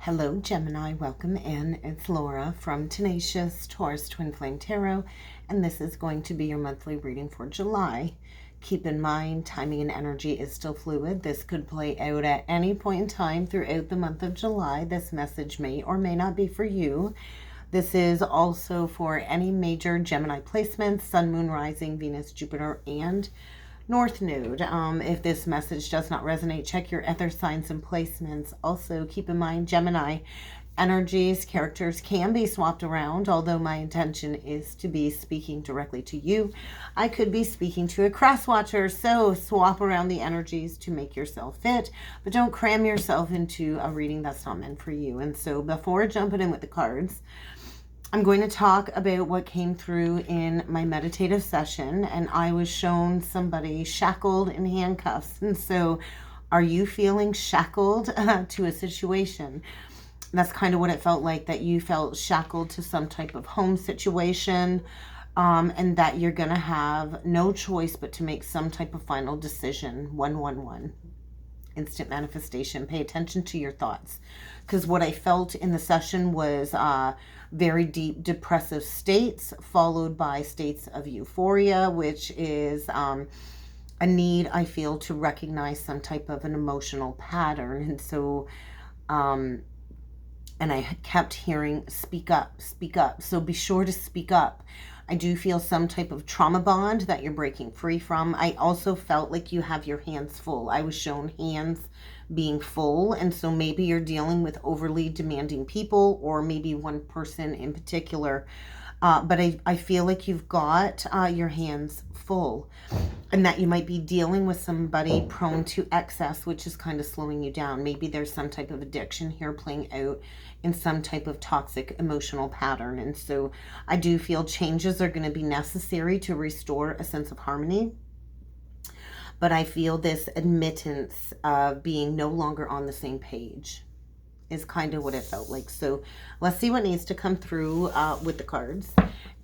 Hello, Gemini. Welcome in. It's Laura from Tenacious Taurus Twin Flame Tarot, and this is going to be your monthly reading for July. Keep in mind, timing and energy is still fluid. This could play out at any point in time throughout the month of July. This message may or may not be for you. This is also for any major Gemini placements, Sun, Moon, Rising, Venus, Jupiter, and North Node. If this message does not resonate, check your ether signs and placements. Also, keep in mind, Gemini energies, characters can be swapped around, although my intention is to be speaking directly to you. I could be speaking to a cross watcher, so swap around the energies to make yourself fit, but don't cram yourself into a reading that's not meant for you. And so before jumping in with the cards, I'm going to talk about what came through in my meditative session, and I was shown somebody shackled in handcuffs. And so are you feeling shackled to a situation? That's kind of what it felt like, that you felt shackled to some type of home situation, and that you're going to have no choice but to make some type of final decision. 111. Instant manifestation. Pay attention to your thoughts, because what I felt in the session was very deep depressive states followed by states of euphoria, which is a need, I feel, to recognize some type of an emotional pattern. And so and I kept hearing speak up, speak up. So be sure to speak up. I do feel some type of trauma bond that you're breaking free from. I also felt like you have your hands full. I was shown hands being full, and so maybe you're dealing with overly demanding people, or maybe one person in particular. But I feel like you've got your hands full, and that you might be dealing with somebody prone to excess, which is kind of slowing you down. Maybe there's some type of addiction here playing out in some type of toxic emotional pattern. And so I do feel changes are going to be necessary to restore a sense of harmony. But I feel this admittance of being no longer on the same page is kind of what it felt like. So let's see what needs to come through with the cards.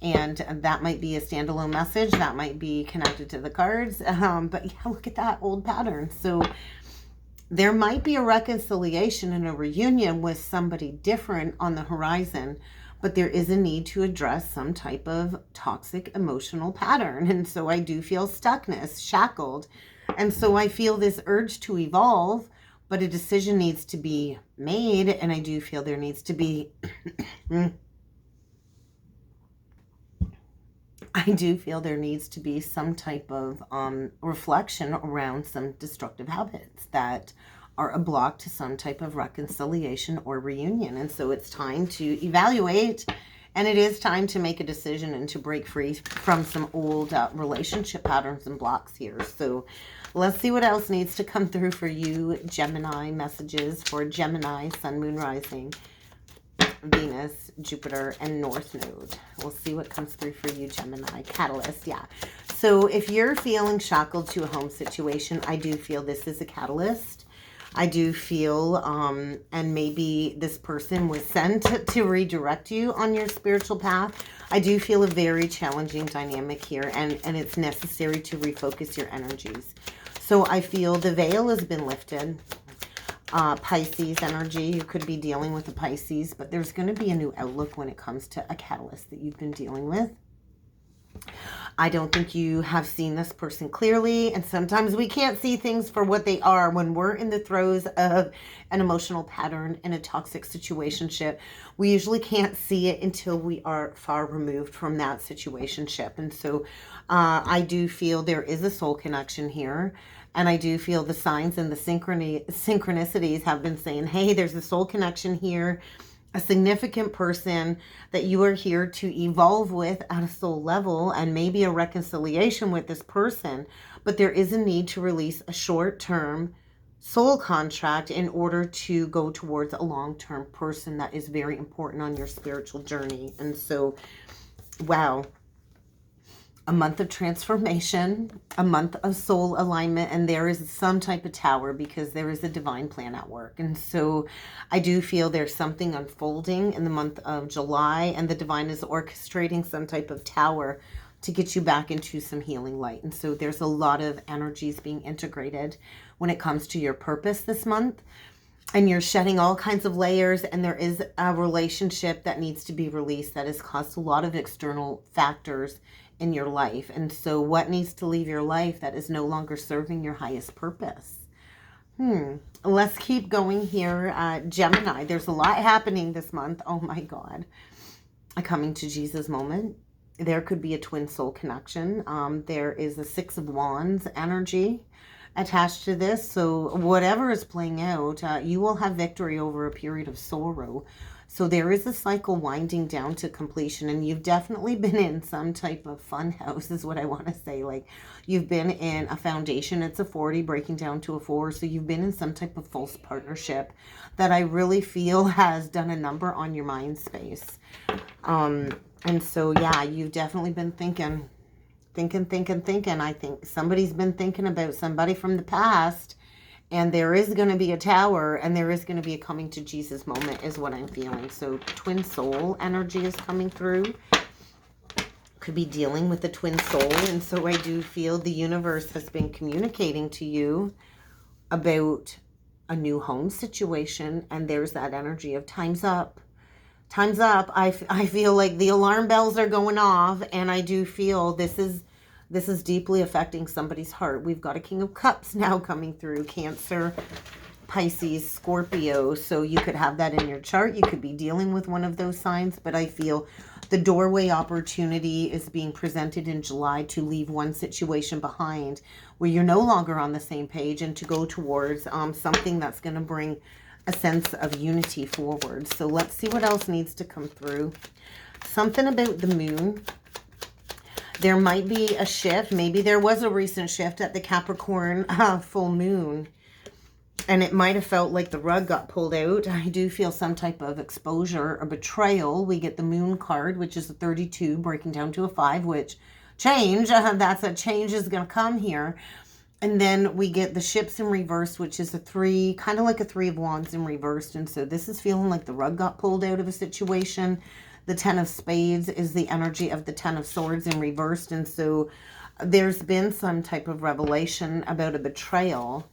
And that might be a standalone message. That might be connected to the cards. But yeah, look at that old pattern. So there might be a reconciliation and a reunion with somebody different on the horizon, but there is a need to address some type of toxic emotional pattern. And so I do feel stuckness, shackled. And so I feel this urge to evolve, but a decision needs to be made. And I do feel there needs to be, some type of reflection around some destructive habits that are a block to some type of reconciliation or reunion. And so it's time to evaluate, and it is time to make a decision and to break free from some old relationship patterns and blocks here. So let's see what else needs to come through for you, Gemini. Messages for Gemini, Sun, Moon, Rising, Venus, Jupiter, and North Node. We'll see what comes through for you, Gemini. Catalyst, yeah. So if you're feeling shackled to a home situation, I do feel this is a catalyst. I do feel, and maybe this person was sent to redirect you on your spiritual path. I do feel a very challenging dynamic here, and it's necessary to refocus your energies. So I feel the veil has been lifted. Pisces energy, you could be dealing with a Pisces, but there's going to be a new outlook when it comes to a catalyst that you've been dealing with. I don't think you have seen this person clearly, and sometimes we can't see things for what they are when we're in the throes of an emotional pattern in a toxic situationship. We usually can't see it until we are far removed from that situationship. And so I do feel there is a soul connection here, and I do feel the signs and the synchronicities have been saying, hey, there's a soul connection here, a significant person that you are here to evolve with at a soul level, and maybe a reconciliation with this person. But there is a need to release a short-term soul contract in order to go towards a long-term person that is very important on your spiritual journey. And so, wow. A month of transformation, a month of soul alignment, and there is some type of tower because there is a divine plan at work. And so I do feel there's something unfolding in the month of July, and the divine is orchestrating some type of tower to get you back into some healing light. And so there's a lot of energies being integrated when it comes to your purpose this month. And you're shedding all kinds of layers, and there is a relationship that needs to be released that has caused a lot of external factors in your life. And so what needs to leave your life that is no longer serving your highest purpose? Let's keep going here. Gemini, there's a lot happening this month. Oh my God. A coming to Jesus moment. There could be a twin soul connection. There is a Six of Wands energy attached to this. So whatever is playing out, you will have victory over a period of sorrow. So there is a cycle winding down to completion, and you've definitely been in some type of fun house is what I want to say. Like, you've been in a foundation. It's a 40 breaking down to a 4. So you've been in some type of false partnership that I really feel has done a number on your mind space. And so, yeah, you've definitely been thinking. I think somebody's been thinking about somebody from the past, and there is going to be a tower, and there is going to be a coming to Jesus moment is what I'm feeling. So twin soul energy is coming through. Could be dealing with the twin soul. And so I do feel the universe has been communicating to you about a new home situation. And there's that energy of time's up. Time's up. I feel like the alarm bells are going off, and I do feel this is deeply affecting somebody's heart. We've got a King of Cups now coming through. Cancer, Pisces, Scorpio. So you could have that in your chart. You could be dealing with one of those signs. But I feel the doorway opportunity is being presented in July to leave one situation behind where you're no longer on the same page, and to go towards something that's going to bring a sense of unity forward. So let's see what else needs to come through. Something about the moon. There might be a shift. Maybe there was a recent shift at the Capricorn full moon, and it might have felt like the rug got pulled out. I do feel some type of exposure or betrayal. We get the moon card, which is a 32 breaking down to a 5, which change. That's a change is going to come here. And then we get the ships in reverse, which is a 3, kind of like a 3 of Wands in reversed. And so this is feeling like the rug got pulled out of a situation. The 10 of Spades is the energy of the 10 of Swords in reversed. And so there's been some type of revelation about a betrayal.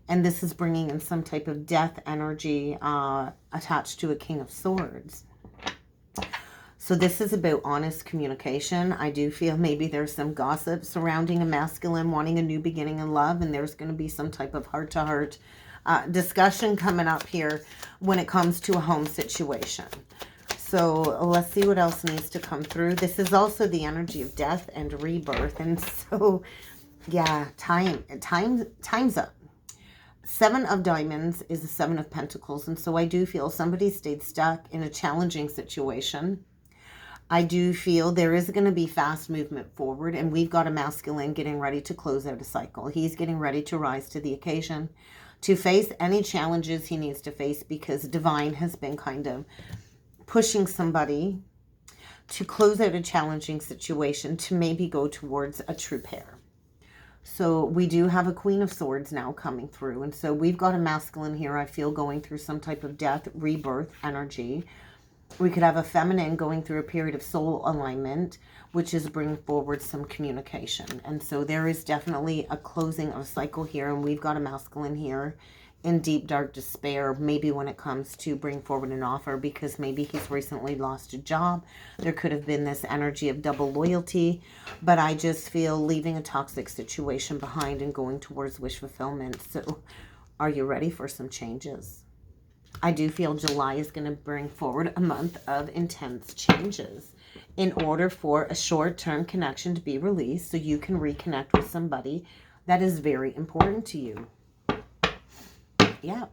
And this is bringing in some type of death energy attached to a King of Swords. So this is about honest communication. I do feel maybe there's some gossip surrounding a masculine wanting a new beginning in love, and there's going to be some type of heart-to-heart discussion coming up here when it comes to a home situation. So let's see what else needs to come through. This is also the energy of death and rebirth. And so, yeah, time's up. 7 of Diamonds is the 7 of Pentacles. And so I do feel somebody stayed stuck in a challenging situation. I do feel there is going to be fast movement forward, and we've got a masculine getting ready to close out a cycle. He's getting ready to rise to the occasion, to face any challenges he needs to face, because divine has been kind of pushing somebody to close out a challenging situation to maybe go towards a true pair. So we do have a Queen of Swords now coming through, and so we've got a masculine here, I feel, going through some type of death, rebirth energy. We could have a feminine going through a period of soul alignment, which is bringing forward some communication. And so there is definitely a closing of a cycle here. And we've got a masculine here in deep, dark despair, maybe when it comes to bring forward an offer, because maybe he's recently lost a job. There could have been this energy of double loyalty. But I just feel leaving a toxic situation behind and going towards wish fulfillment. So are you ready for some changes? I do feel July is going to bring forward a month of intense changes in order for a short-term connection to be released, so you can reconnect with somebody that is very important to you. Yeah.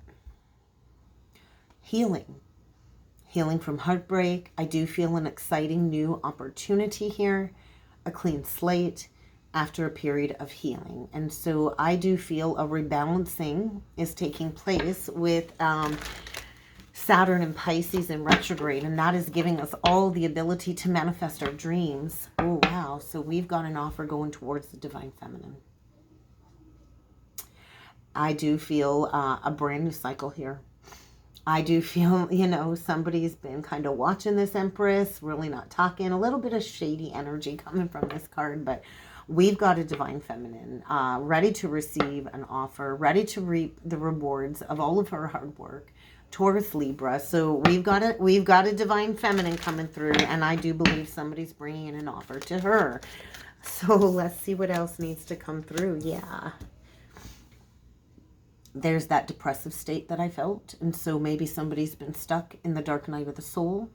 Healing. Healing from heartbreak. I do feel an exciting new opportunity here, a clean slate after a period of healing. And so I do feel a rebalancing is taking place with Saturn and Pisces in retrograde, and that is giving us all the ability to manifest our dreams. Oh, wow. So we've got an offer going towards the divine feminine. I do feel a brand new cycle here. I do feel, you know, somebody's been kind of watching this Empress, really not talking. A little bit of shady energy coming from this card, but We've got a divine feminine ready to receive an offer, ready to reap the rewards of all of her hard work. Taurus, Libra. So we've got a divine feminine coming through, and I do believe somebody's bringing in an offer to her. So let's see what else needs to come through. Yeah. There's that depressive state that I felt. And so maybe somebody's been stuck in the dark night of the soul,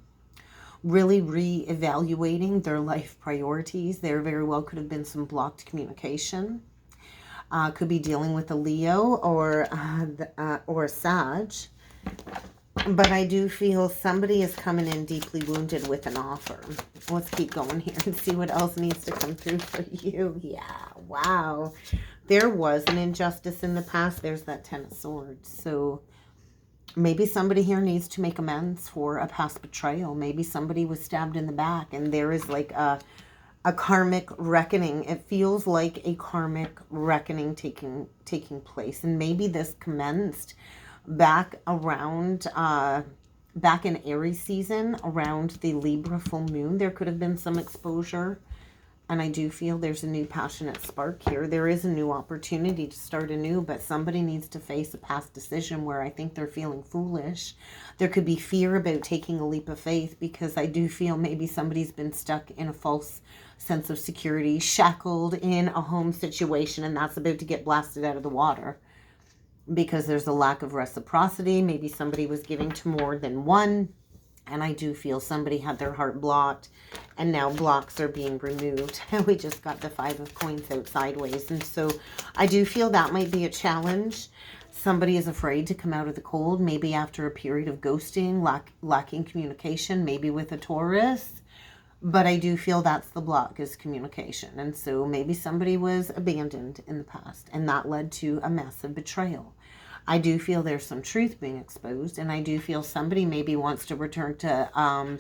really re-evaluating their life priorities. There very well could have been some blocked communication. Could be dealing with a Leo or a Sag. But I do feel somebody is coming in deeply wounded with an offer. Let's keep going here and see what else needs to come through for you. Yeah, wow. There was an injustice in the past. There's that Ten of Swords. So maybe somebody here needs to make amends for a past betrayal. Maybe somebody was stabbed in the back, and there is like a karmic reckoning. It feels like a karmic reckoning taking place. And maybe this commenced back around, back in Aries season, around the Libra full moon. There could have been some exposure. And I do feel there's a new passionate spark here. There is a new opportunity to start anew, but somebody needs to face a past decision where I think they're feeling foolish. There could be fear about taking a leap of faith, because I do feel maybe somebody's been stuck in a false sense of security, shackled in a home situation, and that's about to get blasted out of the water because there's a lack of reciprocity. Maybe somebody was giving to more than one. And I do feel somebody had their heart blocked, and now blocks are being removed. And we just got the Five of Coins out sideways. And so I do feel that might be a challenge. Somebody is afraid to come out of the cold, maybe after a period of ghosting, lacking communication, maybe with a Taurus. But I do feel that's the block, is communication. And so maybe somebody was abandoned in the past, and that led to a massive betrayal. I do feel there's some truth being exposed, and I do feel somebody maybe wants to return to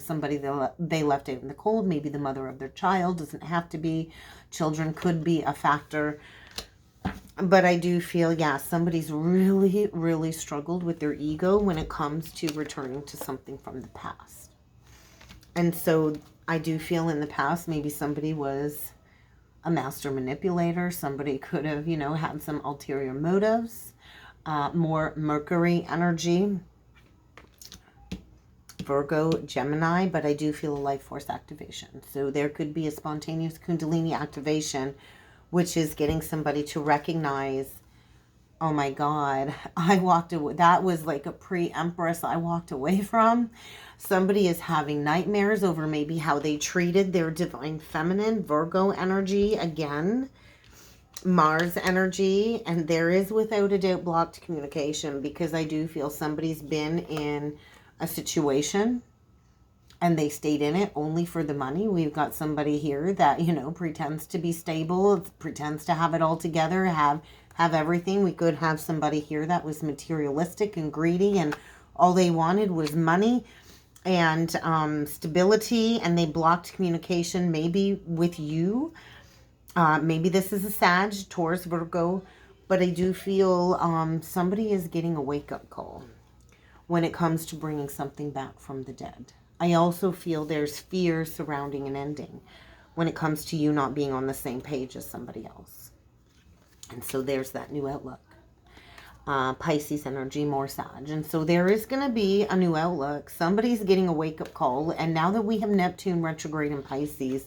somebody they left out in the cold, maybe the mother of their child. Doesn't have to be. Children could be a factor. But I do feel, yeah, somebody's really, really struggled with their ego when it comes to returning to something from the past. And so I do feel in the past maybe somebody was a master manipulator. Somebody could have, had some ulterior motives. More Mercury energy, Virgo, Gemini, but I do feel a life force activation. So there could be a spontaneous Kundalini activation, which is getting somebody to recognize, oh my God, I walked away. That was like a pre-Empress I walked away from. Somebody is having nightmares over maybe how they treated their divine feminine, Virgo energy again. Mars energy, and there is without a doubt blocked communication, because I do feel somebody's been in a situation and they stayed in it only for the money. We've got somebody here that, pretends to be stable, pretends to have it all together, have everything. We could have somebody here that was materialistic and greedy, and all they wanted was money and stability, and they blocked communication maybe with you. Maybe this is a Sag, Taurus, Virgo, but I do feel somebody is getting a wake-up call when it comes to bringing something back from the dead. I also feel there's fear surrounding an ending when it comes to you not being on the same page as somebody else. And so there's that new outlook. Pisces energy, more Sag. And so there is going to be a new outlook. Somebody's getting a wake-up call. And now that we have Neptune retrograde in Pisces,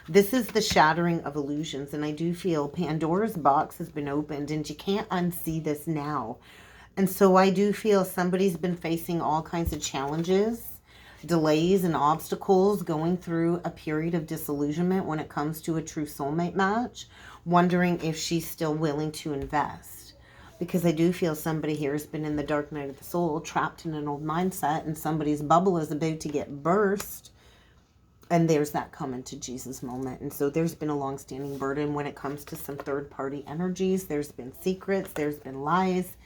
this is the shattering of illusions. And I do feel Pandora's box has been opened, and you can't unsee this now. And so I do feel somebody's been facing all kinds of challenges, delays and obstacles, going through a period of disillusionment when it comes to a true soulmate match, wondering if she's still willing to invest. Because I do feel somebody here has been in the dark night of the soul, trapped in an old mindset, and somebody's bubble is about to get burst. And there's that coming to Jesus moment. And so there's been a long-standing burden when it comes to some third-party energies. There's been secrets. There's been lies.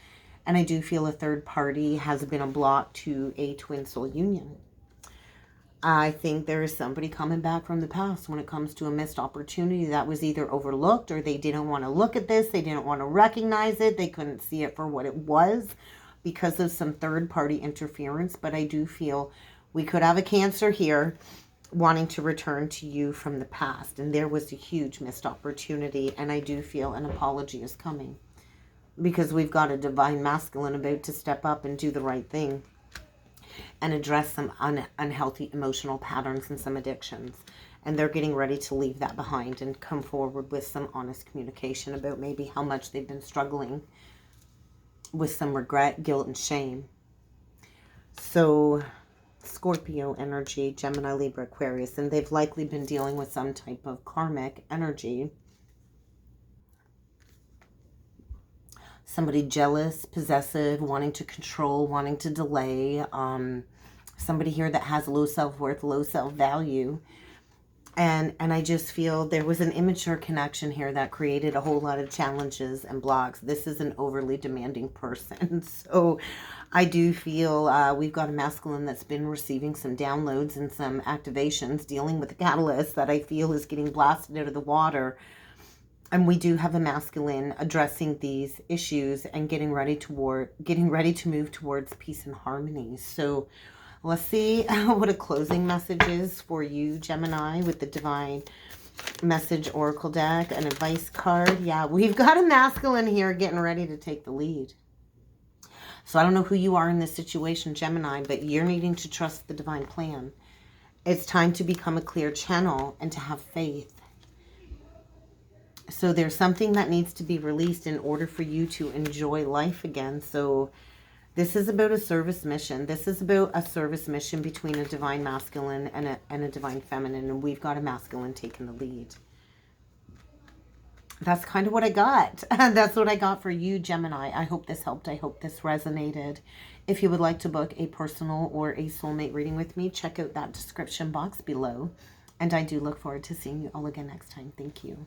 And I do feel a third party has been a block to a twin soul union. I think there is somebody coming back from the past when it comes to a missed opportunity that was either overlooked, or they didn't want to look at this. They didn't want to recognize it. They couldn't see it for what it was because of some third-party interference. But I do feel we could have a Cancer here. wanting to return to you from the past. And there was a huge missed opportunity. And I do feel an apology is coming, because we've got a divine masculine about to step up and do the right thing and address some unhealthy emotional patterns and some addictions. And they're getting ready to leave that behind and come forward with some honest communication about maybe how much they've been struggling with some regret, guilt, and shame. So Scorpio energy, Gemini, Libra, Aquarius, and they've likely been dealing with some type of karmic energy. Somebody jealous, possessive, wanting to control, wanting to delay. Somebody here that has low self-worth, low self-value. And I just feel there was an immature connection here that created a whole lot of challenges and blocks. This is an overly demanding person. So I do feel we've got a masculine that's been receiving some downloads and some activations, dealing with the catalyst that I feel is getting blasted out of the water. And we do have a masculine addressing these issues and getting ready to move towards peace and harmony. So let's see what a closing message is for you, Gemini, with the Divine Message Oracle deck, an advice card. Yeah, we've got a masculine here getting ready to take the lead. So I don't know who you are in this situation, Gemini, but you're needing to trust the divine plan. It's time to become a clear channel and to have faith. So there's something that needs to be released in order for you to enjoy life again. So this is about a service mission. This is about a service mission between a divine masculine and a divine feminine. And we've got a masculine taking the lead. That's kind of what I got. That's what I got for you, Gemini. I hope this helped. I hope this resonated. If you would like to book a personal or a soulmate reading with me, check out that description box below. And I do look forward to seeing you all again next time. Thank you.